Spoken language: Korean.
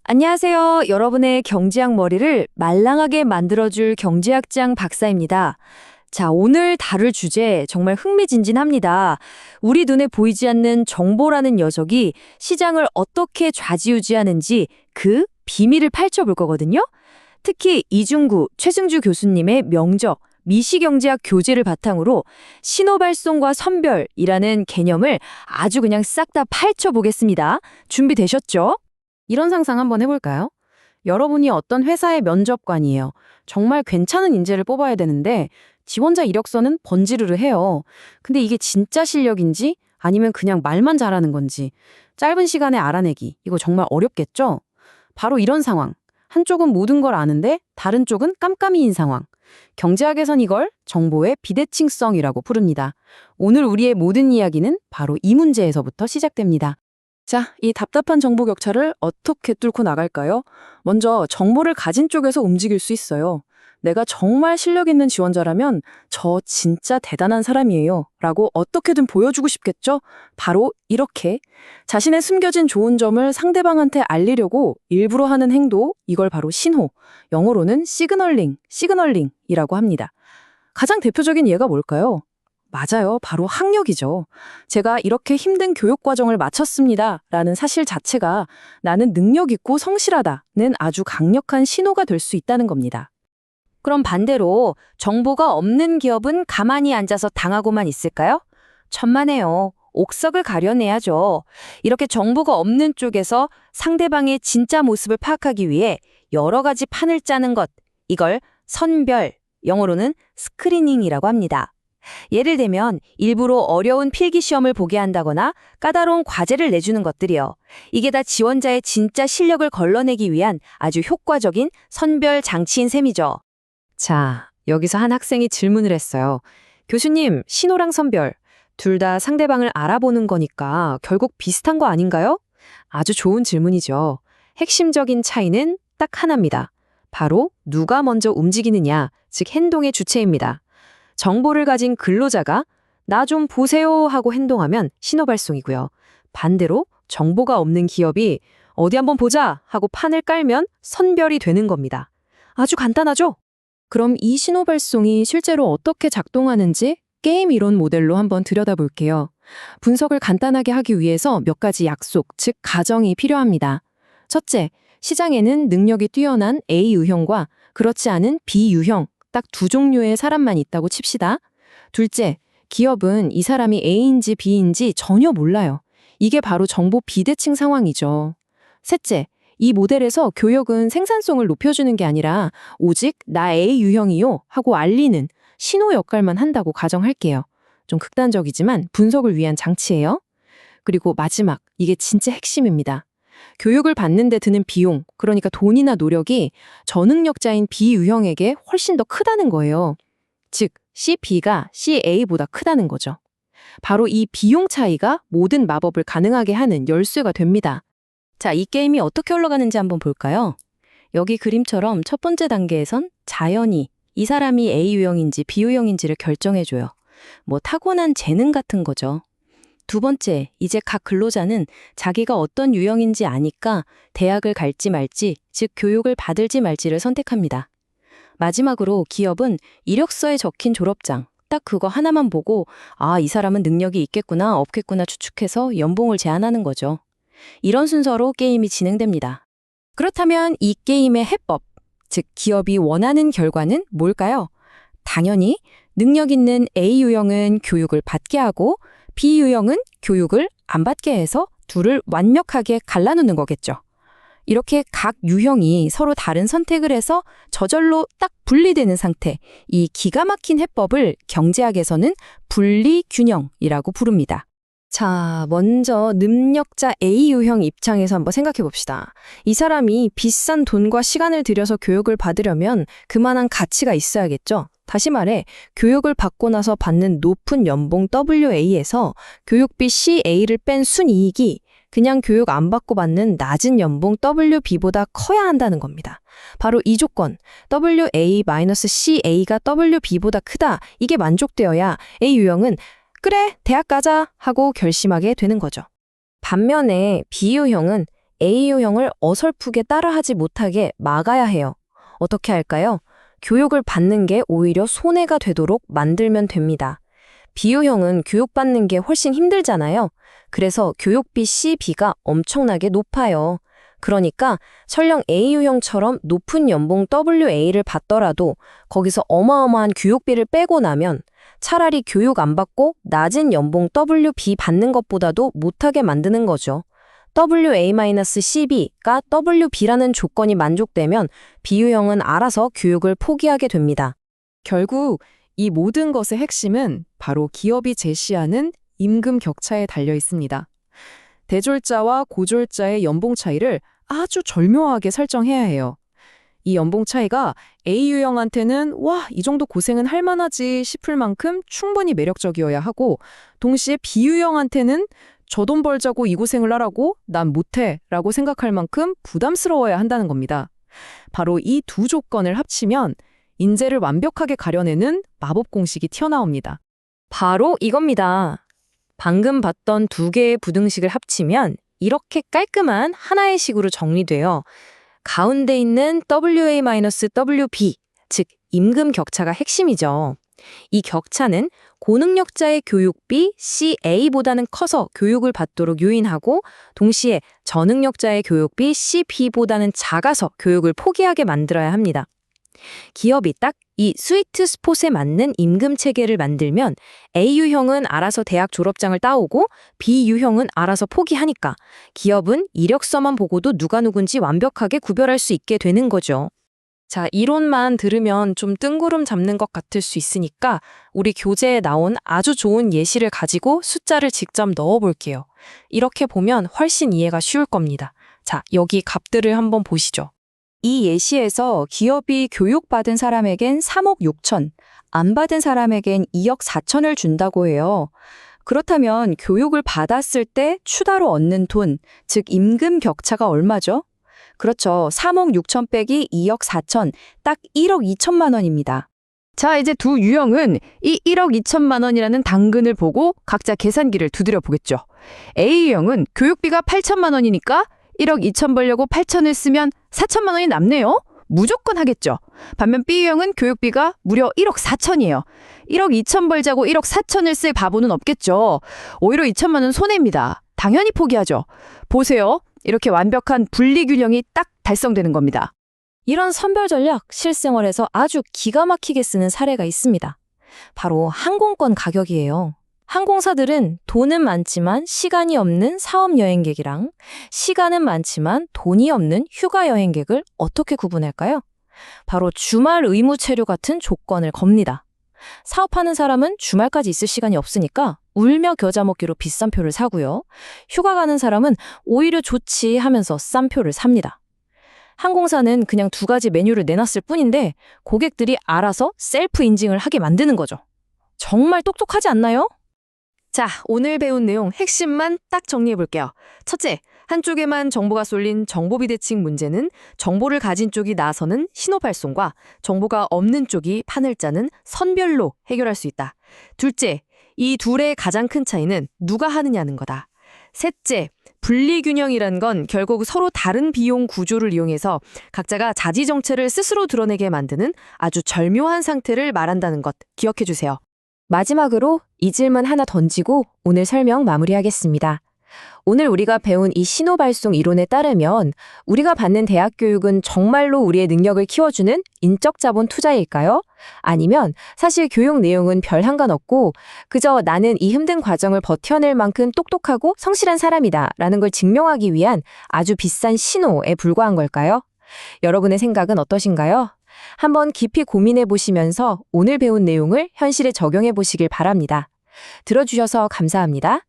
안녕하세요. 여러분의 경제학 머리를 말랑하게 만들어줄 경제학장 박사입니다. 자, 오늘 다룰 주제 정말 흥미진진합니다. 우리 눈에 보이지 않는 정보라는 녀석이 시장을 어떻게 좌지우지하는지 그 비밀을 파헤쳐볼 거거든요. 특히 이중구, 최승주 교수님의 명적, 미시경제학 교재를 바탕으로 신호발송과 선별이라는 개념을 아주 그냥 싹 다 파헤쳐 보겠습니다. 준비되셨죠? 이런 상상 한번 해볼까요? 여러분이 어떤 회사의 면접관이에요. 정말 괜찮은 인재를 뽑아야 되는데 지원자 이력서는 번지르르 해요. 근데 이게 진짜 실력인지 아니면 그냥 말만 잘하는 건지 짧은 시간에 알아내기, 이거 정말 어렵겠죠? 바로 이런 상황. 한쪽은 모든 걸 아는데 다른 쪽은 깜깜이인 상황. 경제학에선 이걸 정보의 비대칭성이라고 부릅니다. 오늘 우리의 모든 이야기는 바로 이 문제에서부터 시작됩니다. 자, 이 답답한 정보 격차를 어떻게 뚫고 나갈까요? 먼저 정보를 가진 쪽에서 움직일 수 있어요. 내가 정말 실력 있는 지원자라면 저 진짜 대단한 사람이에요 라고 어떻게든 보여주고 싶겠죠? 바로 이렇게 자신의 숨겨진 좋은 점을 상대방한테 알리려고 일부러 하는 행동, 이걸 바로 신호, 영어로는 시그널링이라고 합니다. 가장 대표적인 예가 뭘까요? 맞아요. 바로 학력이죠. 제가 이렇게 힘든 교육 과정을 마쳤습니다 라는 사실 자체가 나는 능력 있고 성실하다는 아주 강력한 신호가 될 수 있다는 겁니다. 그럼 반대로 정보가 없는 기업은 가만히 앉아서 당하고만 있을까요? 천만에요. 옥석을 가려내야죠. 이렇게 정보가 없는 쪽에서 상대방의 진짜 모습을 파악하기 위해 여러 가지 판을 짜는 것, 이걸 선별, 영어로는 스크리닝이라고 합니다. 예를 들면 일부러 어려운 필기시험을 보게 한다거나 까다로운 과제를 내주는 것들이요. 이게 다 지원자의 진짜 실력을 걸러내기 위한 아주 효과적인 선별 장치인 셈이죠. 자, 여기서 한 학생이 질문을 했어요. 교수님, 신호랑 선별, 둘 다 상대방을 알아보는 거니까 결국 비슷한 거 아닌가요? 아주 좋은 질문이죠. 핵심적인 차이는 딱 하나입니다. 바로 누가 먼저 움직이느냐, 즉 행동의 주체입니다. 정보를 가진 근로자가 나 좀 보세요 하고 행동하면 신호 발송이고요. 반대로 정보가 없는 기업이 어디 한번 보자 하고 판을 깔면 선별이 되는 겁니다. 아주 간단하죠? 그럼 이 신호 발송이 실제로 어떻게 작동하는지 게임 이론 모델로 한번 들여다볼게요. 분석을 간단하게 하기 위해서 몇 가지 약속, 즉 가정이 필요합니다. 첫째, 시장에는 능력이 뛰어난 A 유형과 그렇지 않은 B 유형, 딱 두 종류의 사람만 있다고 칩시다. 둘째, 기업은 이 사람이 A인지 B인지 전혀 몰라요. 이게 바로 정보 비대칭 상황이죠. 셋째, 이 모델에서 교육은 생산성을 높여주는 게 아니라 오직 나 A 유형이요 하고 알리는 신호 역할만 한다고 가정할게요. 좀 극단적이지만 분석을 위한 장치예요. 그리고 마지막, 이게 진짜 핵심입니다. 교육을 받는 데 드는 비용, 그러니까 돈이나 노력이 저능력자인 B 유형에게 훨씬 더 크다는 거예요. 즉, CB가 CA보다 크다는 거죠. 바로 이 비용 차이가 모든 마법을 가능하게 하는 열쇠가 됩니다. 자, 이 게임이 어떻게 흘러가는지 한번 볼까요? 여기 그림처럼 첫 번째 단계에선 자연히 이 사람이 A 유형인지 B 유형인지를 결정해줘요. 뭐 타고난 재능 같은 거죠. 두 번째, 이제 각 근로자는 자기가 어떤 유형인지 아니까 대학을 갈지 말지, 즉 교육을 받을지 말지를 선택합니다. 마지막으로 기업은 이력서에 적힌 졸업장, 딱 그거 하나만 보고 아, 이 사람은 능력이 있겠구나, 없겠구나 추측해서 연봉을 제안하는 거죠. 이런 순서로 게임이 진행됩니다. 그렇다면 이 게임의 해법, 즉 기업이 원하는 결과는 뭘까요? 당연히 능력 있는 A 유형은 교육을 받게 하고 B 유형은 교육을 안 받게 해서 둘을 완벽하게 갈라놓는 거겠죠. 이렇게 각 유형이 서로 다른 선택을 해서 저절로 딱 분리되는 상태, 이 기가 막힌 해법을 경제학에서는 분리균형이라고 부릅니다. 자, 먼저 능력자 A 유형 입장에서 한번 생각해 봅시다. 이 사람이 비싼 돈과 시간을 들여서 교육을 받으려면 그만한 가치가 있어야겠죠. 다시 말해 교육을 받고 나서 받는 높은 연봉 WA에서 교육비 CA를 뺀 순이익이 그냥 교육 안 받고 받는 낮은 연봉 WB보다 커야 한다는 겁니다. 바로 이 조건, WA-CA가 WB보다 크다, 이게 만족되어야 A 유형은 그래, 대학 가자 하고 결심하게 되는 거죠. 반면에 B 유형은 A 유형을 어설프게 따라하지 못하게 막아야 해요. 어떻게 할까요? 교육을 받는 게 오히려 손해가 되도록 만들면 됩니다. B 유형은 교육받는 게 훨씬 힘들잖아요. 그래서 교육비 CB가 엄청나게 높아요. 그러니까 설령 A 유형처럼 높은 연봉 WA를 받더라도 거기서 어마어마한 교육비를 빼고 나면 차라리 교육 안 받고 낮은 연봉 WB 받는 것보다도 못하게 만드는 거죠. WA-CB가 WB라는 조건이 만족되면 B 유형은 알아서 교육을 포기하게 됩니다. 결국 이 모든 것의 핵심은 바로 기업이 제시하는 임금 격차에 달려 있습니다. 대졸자와 고졸자의 연봉 차이를 아주 절묘하게 설정해야 해요. 이 연봉 차이가 A 유형한테는 와, 이 정도 고생은 할 만하지 싶을 만큼 충분히 매력적이어야 하고, 동시에 B 유형한테는 저 돈 벌자고 이 고생을 하라고 난 못해 라고 생각할 만큼 부담스러워야 한다는 겁니다. 바로 이 두 조건을 합치면 인재를 완벽하게 가려내는 마법 공식이 튀어나옵니다. 바로 이겁니다. 방금 봤던 두 개의 부등식을 합치면 이렇게 깔끔한 하나의 식으로 정리돼요. 가운데 있는 WA-WB, 즉 임금 격차가 핵심이죠. 이 격차는 고능력자의 교육비 CA보다는 커서 교육을 받도록 요인하고 동시에 저능력자의 교육비 CB보다는 작아서 교육을 포기하게 만들어야 합니다. 기업이 딱 이 스위트 스폿에 맞는 임금 체계를 만들면 A 유형은 알아서 대학 졸업장을 따오고 B 유형은 알아서 포기하니까 기업은 이력서만 보고도 누가 누군지 완벽하게 구별할 수 있게 되는 거죠. 자, 이론만 들으면 좀 뜬구름 잡는 것 같을 수 있으니까 우리 교재에 나온 아주 좋은 예시를 가지고 숫자를 직접 넣어볼게요. 이렇게 보면 훨씬 이해가 쉬울 겁니다. 자, 여기 값들을 한번 보시죠. 이 예시에서 기업이 교육받은 사람에겐 3억 6천, 안 받은 사람에겐 2억 4천을 준다고 해요. 그렇다면 교육을 받았을 때 추가로 얻는 돈, 즉 임금 격차가 얼마죠? 그렇죠. 3억 6천 빼기 2억 4천, 딱 1억 2천만 원입니다. 자, 이제 두 유형은 이 1억 2천만 원이라는 당근을 보고 각자 계산기를 두드려 보겠죠. A 유형은 교육비가 8천만 원이니까 1억 2천 벌려고 8천을 쓰면 4천만 원이 남네요. 무조건 하겠죠. 반면 B 유형은 교육비가 무려 1억 4천이에요. 1억 2천 벌자고 1억 4천을 쓸 바보는 없겠죠. 오히려 2천만 원 손해입니다. 당연히 포기하죠. 보세요. 이렇게 완벽한 분리균형이 딱 달성되는 겁니다. 이런 선별 전략 실생활에서 아주 기가 막히게 쓰는 사례가 있습니다. 바로 항공권 가격이에요. 항공사들은 돈은 많지만 시간이 없는 사업 여행객이랑 시간은 많지만 돈이 없는 휴가 여행객을 어떻게 구분할까요? 바로 주말 의무 체류 같은 조건을 겁니다. 사업하는 사람은 주말까지 있을 시간이 없으니까 울며 겨자 먹기로 비싼 표를 사고요. 휴가 가는 사람은 오히려 좋지 하면서 싼 표를 삽니다. 항공사는 그냥 두 가지 메뉴를 내놨을 뿐인데 고객들이 알아서 셀프 인증을 하게 만드는 거죠. 정말 똑똑하지 않나요? 자, 오늘 배운 내용 핵심만 딱 정리해 볼게요. 첫째, 한쪽에만 정보가 쏠린 정보비대칭 문제는 정보를 가진 쪽이 나서는 신호 발송과 정보가 없는 쪽이 판을 짜는 선별로 해결할 수 있다. 둘째, 이 둘의 가장 큰 차이는 누가 하느냐는 거다. 셋째, 분리균형이란 건 결국 서로 다른 비용 구조를 이용해서 각자가 자지정체를 스스로 드러내게 만드는 아주 절묘한 상태를 말한다는 것 기억해 주세요. 마지막으로 이 질문 하나 던지고 오늘 설명 마무리하겠습니다. 오늘 우리가 배운 이 신호발송 이론에 따르면 우리가 받는 대학 교육은 정말로 우리의 능력을 키워주는 인적 자본 투자일까요? 아니면 사실 교육 내용은 별 상관없고 그저 나는 이 힘든 과정을 버텨낼 만큼 똑똑하고 성실한 사람이다 라는 걸 증명하기 위한 아주 비싼 신호에 불과한 걸까요? 여러분의 생각은 어떠신가요? 한번 깊이 고민해 보시면서 오늘 배운 내용을 현실에 적용해 보시길 바랍니다. 들어주셔서 감사합니다.